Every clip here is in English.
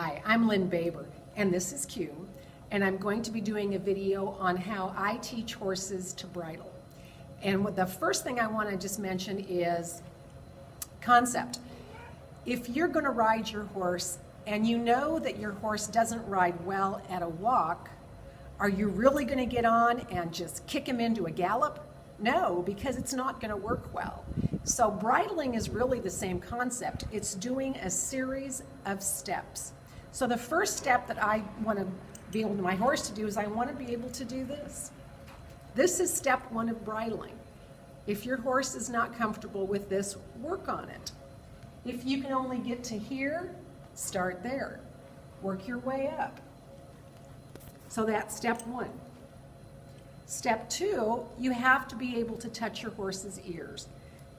Hi, I'm Lynn Baber, and this is Q, and I'm going to be doing a video on how I teach horses to bridle. And the first thing I want to just mention is concept. If you're going to ride your horse and you know that your horse doesn't ride well at a walk, are you really going to get on and just kick him into a gallop? No, because it's not going to work well. So bridling is really the same concept. It's doing a series of steps. So the first step that I want to be able to my horse to do is I want to be able to do this. This is step one of bridling. If your horse is not comfortable with this, work on it. If you can only get to here, start there. Work your way up. So that's step one. Step two, you have to be able to touch your horse's ears.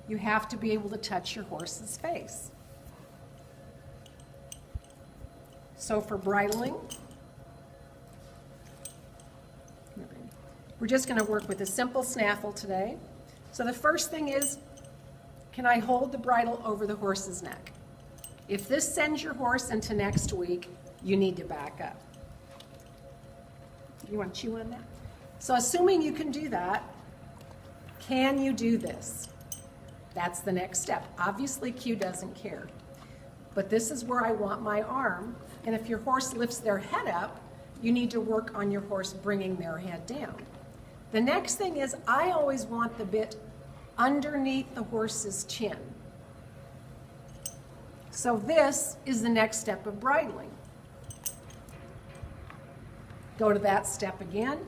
You have to be able to touch your horse's face. So for bridling, we're just going to work with a simple snaffle today. So the first thing is, can I hold the bridle over the horse's neck? If this sends your horse into next week, you need to back up. You want to chew on that? So assuming you can do that, can you do this? That's the next step. Obviously, Q doesn't care. But this is where I want my arm. And if your horse lifts their head up, you need to work on your horse bringing their head down. The next thing is I always want the bit underneath the horse's chin. So this is the next step of bridling. Go to that step again.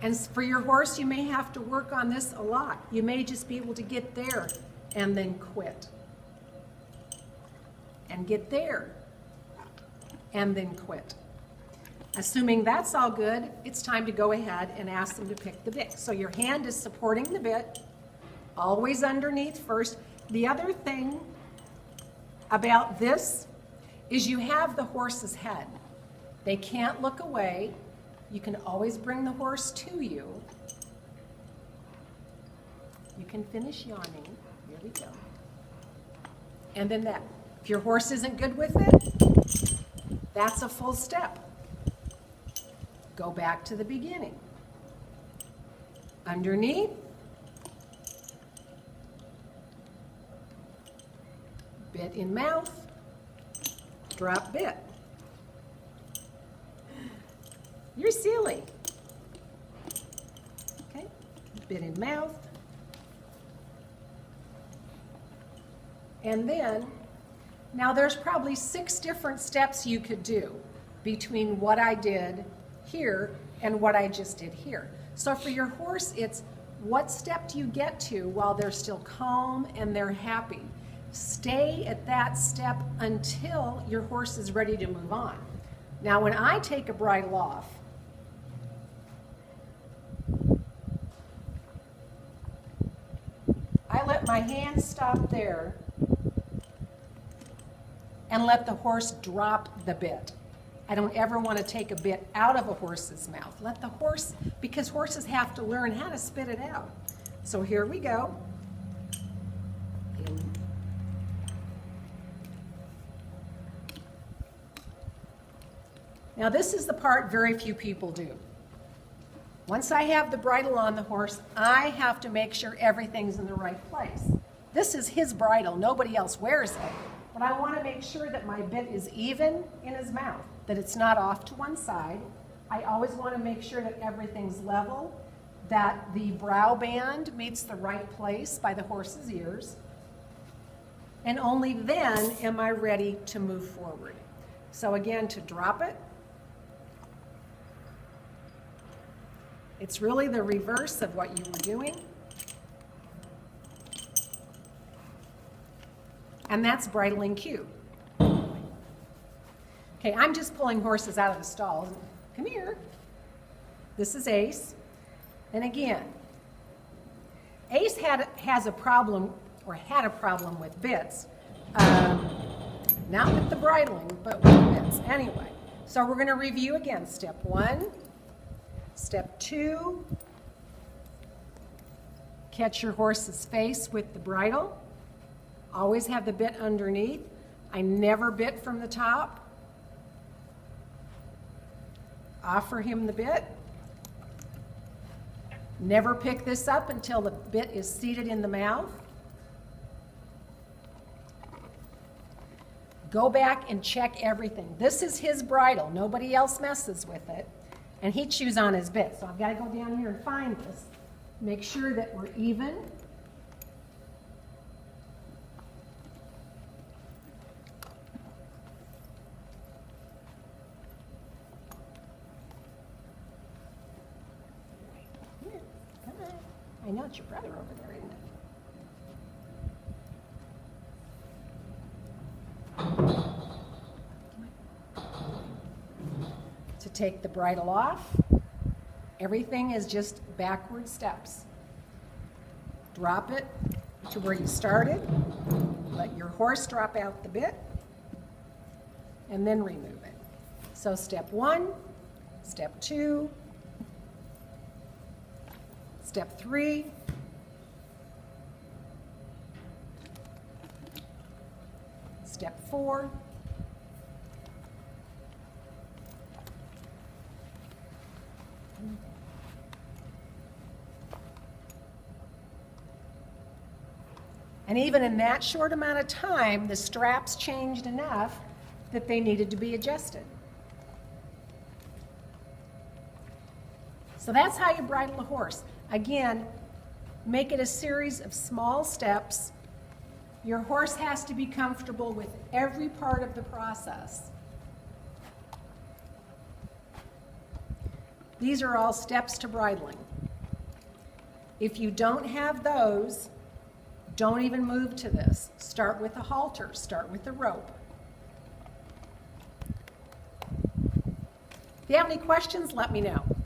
And for your horse, you may have to work on this a lot. You may just be able to get there and then quit. And get there and then quit. Assuming that's all good, it's time to go ahead and ask them to pick the bit. So your hand is supporting the bit, always underneath first. The other thing about this is you have the horse's head. They can't look away. You can always bring the horse to you. You can finish yawning. Here we go. And then that. If your horse isn't good with it, that's a full step. Go back to the beginning. Underneath. Bit in mouth. Drop bit. You're silly. Okay, bit in mouth. And then, now there's probably 6 different steps you could do between what I did here and what I just did here. So for your horse, it's what step do you get to while they're still calm and they're happy? Stay at that step until your horse is ready to move on. Now when I take a bridle off, I let my hand stop there and let the horse drop the bit. I don't ever want to take a bit out of a horse's mouth. Let the horse, because horses have to learn how to spit it out. So here we go. Now this is the part very few people do. Once I have the bridle on the horse, I have to make sure everything's in the right place. This is his bridle, nobody else wears it, but I want to make sure that my bit is even in his mouth, that it's not off to one side. I always want to make sure that everything's level, that the brow band meets the right place by the horse's ears, and only then am I ready to move forward. So again, to drop it, it's really the reverse of what you were doing. And that's bridling Q. Okay, I'm just pulling horses out of the stalls. Come here. This is Ace. And again, Ace has a problem, or had a problem with bits. Not with the bridling, but with bits. Anyway, so we're going to review again. Step 1. Step 2, catch your horse's face with the bridle. Always have the bit underneath. I never bit from the top. Offer him the bit. Never pick this up until the bit is seated in the mouth. Go back and check everything. This is his bridle. Nobody else messes with it. And he chews on his bit. So I've got to go down here and find this. Make sure that we're even. Here, come on. I know it's your brother over there, isn't it? To take the bridle off, everything is just backward steps. Drop it to where you started, let your horse drop out the bit, and then remove it. So step 1, step 2, step 3, step 4, and even in that short amount of time, the straps changed enough that they needed to be adjusted. So that's how you bridle a horse. Again, make it a series of small steps. Your horse has to be comfortable with every part of the process. These are all steps to bridling. If you don't have those, don't even move to this. Start with a halter, start with a rope. If you have any questions, let me know.